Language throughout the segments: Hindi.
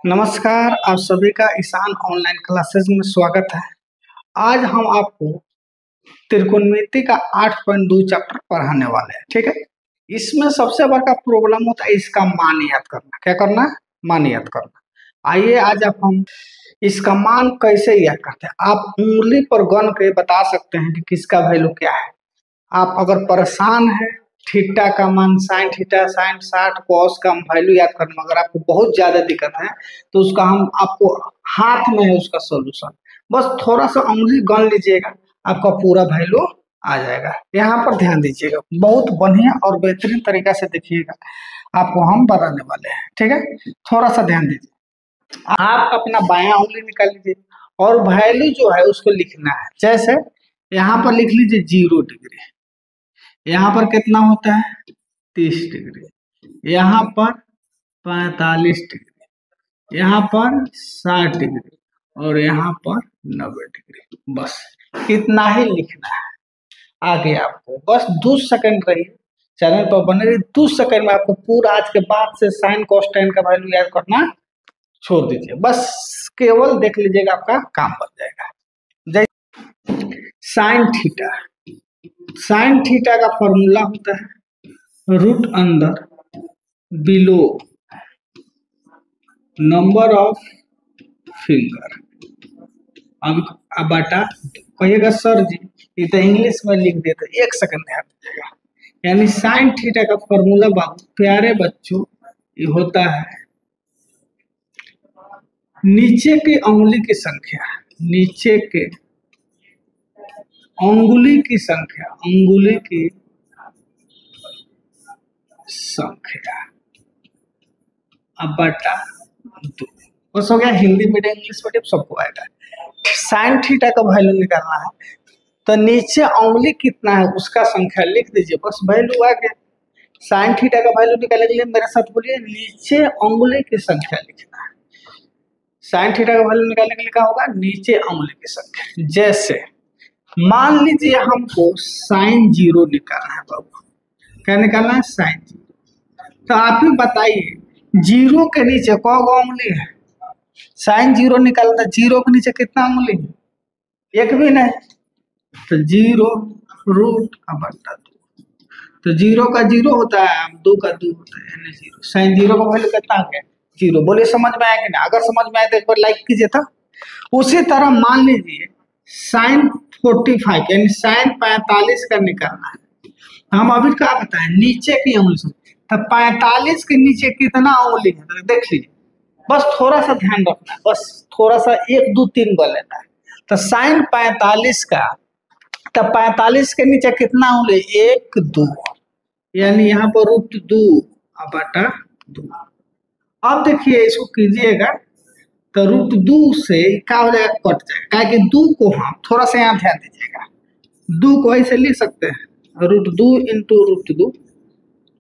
नमस्कार, आप सभी का ईशान ऑनलाइन क्लासेस में स्वागत है। आज हम आपको त्रिकोणमिति का 8.2 चैप्टर पढ़ाने वाले हैं। ठीक है, इसमें सबसे बड़ा प्रॉब्लम होता है इसका मान याद करना। क्या करना? मान याद करना। आइए आज आप हम इसका मान कैसे याद करते हैं। आप उंगली पर गन के बता सकते हैं कि किसका वैल्यू क्या है। आप अगर परेशान है थीटा का मान साइन थीटा साइन 60 कॉस का वैल्यू याद करने में अगर आपको बहुत ज्यादा दिक्कत है तो उसका हम आपको हाथ में है उसका सॉल्यूशन। बस थोड़ा सा उंगली गन लीजिएगा, आपका पूरा वैल्यू आ जाएगा। यहाँ पर ध्यान दीजिएगा, बहुत बढ़िया और बेहतरीन तरीका से देखिएगा, आपको हम बताने वाले हैं। ठीक है, थोड़ा सा ध्यान दीजिए। आप अपना बायां उंगली निकाल लीजिए और वैल्यू जो है उसको लिखना है। जैसे यहाँ पर लिख लीजिए 0 डिग्री, यहाँ पर कितना होता है 30 डिग्री, यहाँ पर 45 डिग्री, यहाँ पर 60 डिग्री और यहाँ पर 90 डिग्री। बस इतना ही लिखना है। आगे आपको बस 2 सेकंड रहिए, चैनल पर बने रहिए। 2 सेकंड में आपको पूरा आज के बाद से साइन कॉस टेन का वैल्यू याद करना छोड़ दीजिए। बस केवल देख लीजिएगा, आपका काम बन जाएगा। जैसे साइन थीटा, साइन थीटा का फॉर्मूला होता है रूट अंदर बिलो नंबर ऑफ फिंगर अब बटा। कहिएगा सर जी ये तो इंग्लिश में लिख देते, 1 सेकंड ध्यान दीजिएगा। यानी साइन थीटा का फॉर्मूला बाबू प्यारे बच्चों ये होता है नीचे की उंगली की संख्या, नीचे के अंगुली की संख्या, अंगुली की संख्या अब बटा 2। बस हो गया। हिंदी मीडियम इंग्लिश मीडियम सबको आएगा। साइन थीटा का वैल्यू निकालना है तो नीचे उंगली कितना है उसका संख्या लिख दीजिए, बस वैल्यू आ गया। साइन थीटा का वैल्यू निकालने के लिए मेरे साथ बोलिए नीचे उंगली की संख्या लिखना है। साइन थीटा का वैल्यू निकालने के लिए क्या होगा? नीचे उंगली की संख्या। जैसे मान लीजिए हमको साइन 0 निकालना है बाबू। क्या निकालना है? साइन 0। तो आप ही बताइए 0 के नीचे कौन उंगली है? साइन 0 निकालना, 0 के नीचे कितना उंगली है? एक भी नहीं। तो 0 रूट का बटा 2। तो 0 का 0 होता है, 2 का 2 होता है, यानी 0। साइन 0 का वैल्यू कितना आ गया? 0। बोलिए समझ में आया कि ना? अगर समझ में आया तो एक बार लाइक कीजिए था। उसी तरह मान लीजिए साइन 45 यानी साइन 45 का निकालना है। हम अभी क्या बताएं? नीचे की उंगली से। तो 45 के नीचे कितना उंगली है तो देख लीजिए, बस थोड़ा सा ध्यान रखना है, बस थोड़ा सा 1 2 3 कर लेना है। तो साइन 45 का, तो 45 के नीचे कितना उंगली? 1 2, यानी यहाँ पर रूट 2 बटा 2। अब देखिए इसको कीजिएगा तो रूट 2 से क्या हो जाएगा? कट जाएगा। क्या कि 2 को हम थोड़ा सा यहाँ ध्यान दीजिएगा, 2 को ऐसे लिख सकते हैं रूट 2 इंटू रूट 2,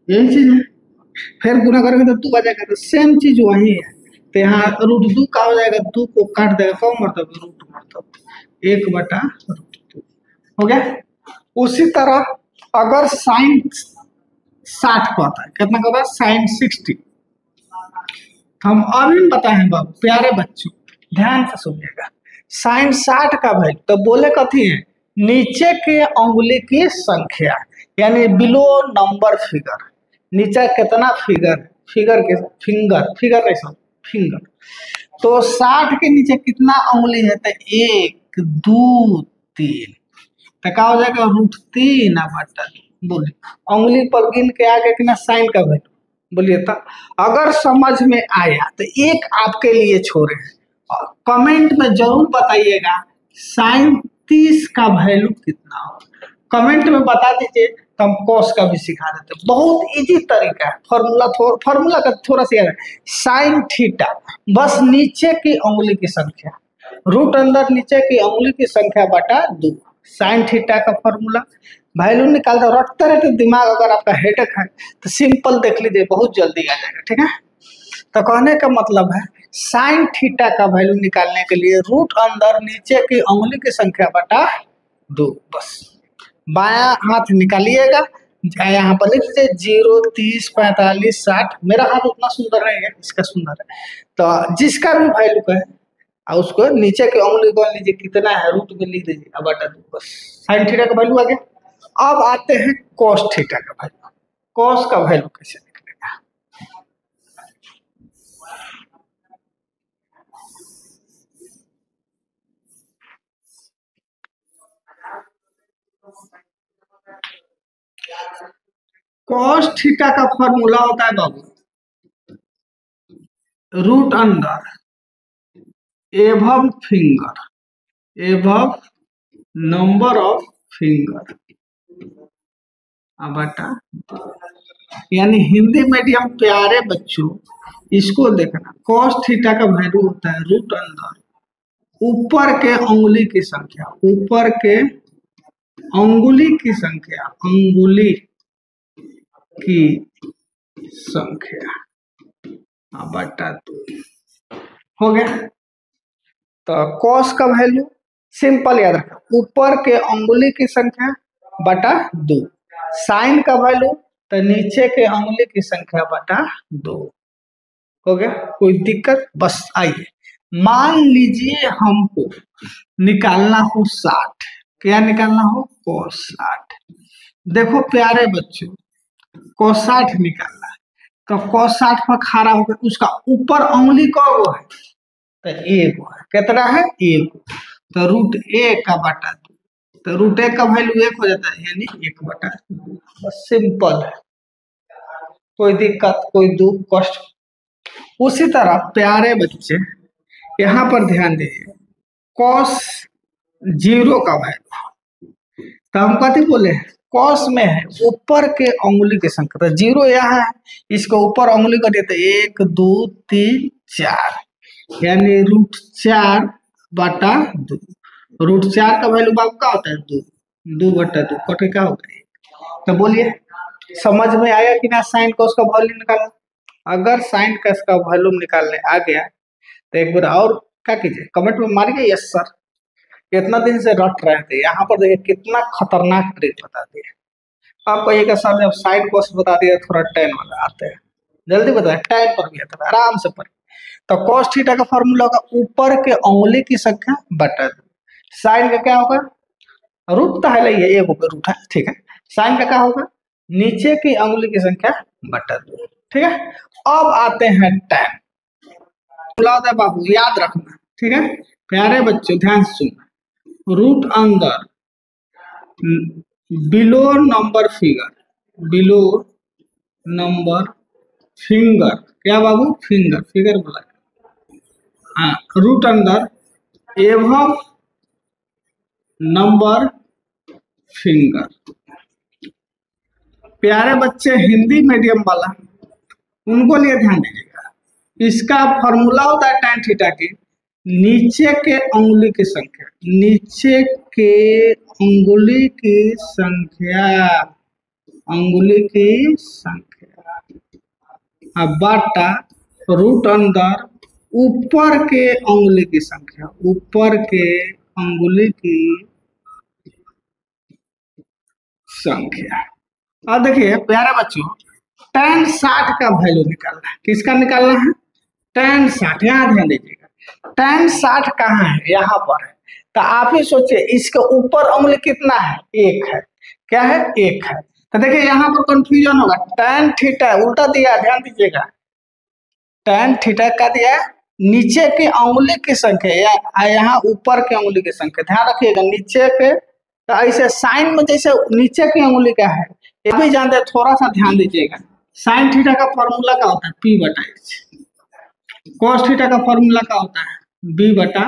यही चीज है। फिर गुना करेंगे तो 2 आ जाएगा, तो सेम चीज वही है। तो यहाँ रूट 2 का हो जाएगा, 2 को काट देगा, कौन मतलब रूट मतलब 1 बटा रूट 2 हो गया। उसी तरह अगर साइन 60 का होता है, कितना का होता है? साइन 60। हम अभी बताएं बाबू प्यारे बच्चों ध्यान से सुनिएगा। साइन 60 का वैल्यू तो बोले कथी है? नीचे के उंगली की संख्या, यानी बिलो नंबर फिगर। नीचे कितना फिगर? फिगर के फिंगर, फिगर नहीं सब फिंगर। तो 60 के नीचे कितना उंगली है? तो 1 2 3, तो क्या हो जाएगा? रूट 3 बटा 2। बोलिए उंगली पर गिन के आ गया कि ना साइन का वैल्यू? बोलिए तो अगर समझ में आया तो एक आपके लिए छोड़े और कमेंट में जरूर बताइएगा साइन 30 का वैल्यू कितना हो। कमेंट में बता दीजिए तो हम कॉस का भी सिखा देते हैं। बहुत इजी तरीका है। फॉर्मूला का थोड़ा सा याद है। साइन थीटा बस नीचे की उंगली की संख्या, रूट अंदर नीचे की उंगली की संख्या बटा 2। साइन थीटा का फॉर्मूला वैल्यू निकालते रखते रहते दिमाग। अगर आपका हेडेक है तो सिंपल देख लीजिए, बहुत जल्दी आ जाएगा। ठीक है, तो कहने का मतलब है साइन थीटा का वैल्यू निकालने के लिए रूट अंदर नीचे की उंगली की संख्या बटा 2। बस बायां हाथ निकालिएगा, यहाँ पर लिख लीजिए 0, 30, 45, 60। मेरा हाथ उतना सुंदर नहीं है, इसका सुंदर है। तो जिसका भी वैल्यू का है और उसको नीचे के उंगली को लीजिए कितना है रूट में लिख दीजिए, अब बटा दो बस। साइन थीटा का वैल्यू आ गया। अब आते हैं कॉस थीटा का वैल्यू। कॉस का वैल्यू कैसे निकलेगा? कॉस थीटा का फॉर्मूला होता है बाबू root under above finger above number of finger बटा, यानी हिंदी मीडियम प्यारे बच्चों इसको देखना। कॉस थीटा का वैल्यू होता है रूट अंडर ऊपर के उंगली की संख्या, ऊपर के अंगुली की संख्या, अंगुली की संख्या बटा 2 हो गया। तो कॉस का वैल्यू सिंपल याद रखना, ऊपर के अंगुली की संख्या बटा 2। साइन का वैल्यू तो नीचे के अंगुली की संख्या बटा 2 हो गया। कोई दिक्कत? बस आइए मान लीजिए हमको निकालना हो 60। क्या निकालना हो? cos 60। देखो प्यारे बच्चों cos 60 निकालना है तो cos 60 पर खड़ा होकर उसका ऊपर उंगली का वो है तो एक है, कितना है? एक। तो रूट ए का बटा 2, तो रूट ए का वैल्यू 1 हो जाता है, यानी 1 बटा 2। बस सिंपल है, कोई दिक्कत कोई दुख कष्ट। उसी तरह प्यारे बच्चे यहाँ पर ध्यान दीजिए cos 0 का वैल्यू, तो हम कथी बोले कॉस में है ऊपर के उंगली की संख्या, तो 0 यहाँ है, इसको ऊपर उंगली कर देते 1, 2, 3, 4, यानी रूट 4 बटा 2। रूट 4 का वैल्यू बाबू क्या होता है? 2। 2 बटा 2 कटे क्या होता है? तो बोलिए समझ में आया कि ना? साइन कॉस का वॉल्यूम निकालना। अगर साइन कॉस का वॉल्यूम निकालने आ गया तो एक बार और क्या कीजिए, कमेंट में मारिए यस सर। कितना दिन से रट रहे थे, यहाँ पर देखिए कितना खतरनाक ट्रिक बता दिया। आप कहिएगा सर जब साइन कॉस बता दिया थोड़ा टेन वाला आते हैं, जल्दी बताए टेन पर भी आता है, आराम से पढ़िए। तो cos थीटा का फॉर्मूला होगा ऊपर के उंगली की संख्या बटा 2। साइन का क्या होगा? रूट तो है ये एक ऊपर रूट है, ठीक है। साइन का क्या होगा? नीचे की उंगली की संख्या बटा 2, ठीक है। अब आते हैं tan। फॉर्मूला होता है बाबू याद रखना, ठीक है प्यारे बच्चों ध्यान से सुनना। रूट अंदर below number figure, below number finger, क्या बाबू? फिंगर, फिगर बोला। रूट अंदर एवं नंबर फिंगर। प्यारे बच्चे हिंदी मीडियम वाला उनको लिए ध्यान दीजिएगा, इसका फॉर्मूला होता है tan थीटा के नीचे के उंगली की संख्या, नीचे के उंगली की संख्या, उंगली की संख्या बटा रूट अंदर ऊपर के उंगली की संख्या, ऊपर के उंगली की संख्या। अब देखिए प्यारे बच्चों tan 60 का वैल्यू निकालना है। किसका निकालना है? tan 60। यहाँ ध्यान दीजिएगा tan 60 कहाँ है? यहाँ पर है। तो आप ही सोचिए इसके ऊपर उंगली कितना है? 1 है। क्या है? 1 है। तो देखिए यहाँ पर कंफ्यूजन होगा, tan थीटा उल्टा दिया, ध्यान दीजिएगा tan थीटा का दिया नीचे की उंगली की संख्या या यहाँ ऊपर की उंगली की संख्या, ध्यान रखिएगा नीचे के। तो ऐसे साइन में जैसे नीचे की उंगली का है ये भी जानते हैं, थोड़ा सा ध्यान दीजिएगा। साइन थीटा का फॉर्मूला क्या होता है? P बटा H। कॉस थीटा का फॉर्मूला क्या होता है? B बटा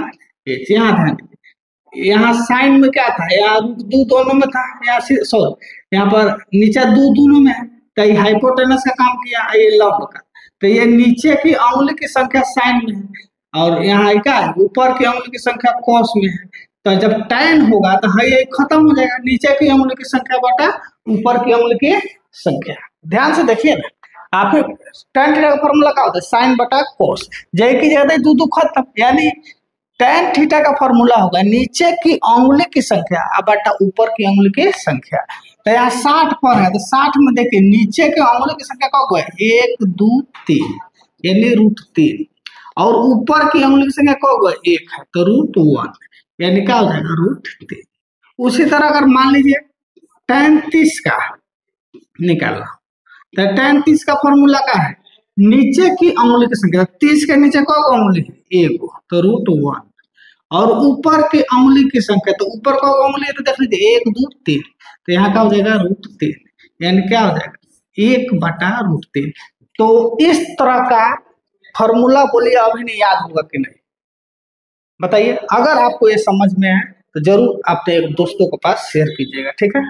H। यहाँ ध्यान दीजिए, यहाँ साइन में क्या था? यहाँ रूट 2 दोनों में था, यहाँ सॉरी यहाँ पर नीचे 2 दोनों में है, तो ये हाइपोटेनस का काम किया, ये लंब का। तो ये नीचे की उंगली की संख्या साइन में है और यहाँ क्या है? ऊपर की उंगली की संख्या कॉस में है। तो जब tan होगा तो ये खत्म हो जाएगा, नीचे की उंगली की संख्या बटा ऊपर की उंगली की संख्या। ध्यान से देखिए ना, आप tan थीटा का फॉर्मूला क्या होता है? साइन बटा कॉस, जय की जगह 2 2 खत्म, यानी tan थीटा का फॉर्मूला होगा नीचे की उंगली की संख्या बटा ऊपर की उंगली की संख्या। तो यहाँ 60 पर है, तो 60 में देखिए नीचे के अंगुली की संख्या कब है, 1 2 3 यानी √3, और ऊपर की अंगुली की संख्या कब है, 1 है, तो √1 यानी क्या हो जाएगा, √3। उसी तरह अगर मान लीजिए tan 30 का निकालना, तो tan 30 का फॉर्मूला क्या है, नीचे की अंगुली की संख्या, 30 के नीचे कब अंगुली है, 1, तो √1, और ऊपर की अंगुली की संख्या, तो ऊपर कब अंगुली है, तो देख लीजिए 1 2 3, तो यहाँ क्या हो जाएगा, √3, यानी क्या हो जाएगा, 1/√3। तो इस तरह का फॉर्मूला बोलिए अभी नहीं याद होगा कि नहीं, बताइए। अगर आपको ये समझ में आए तो जरूर अपने दोस्तों के पास शेयर कीजिएगा, ठीक है।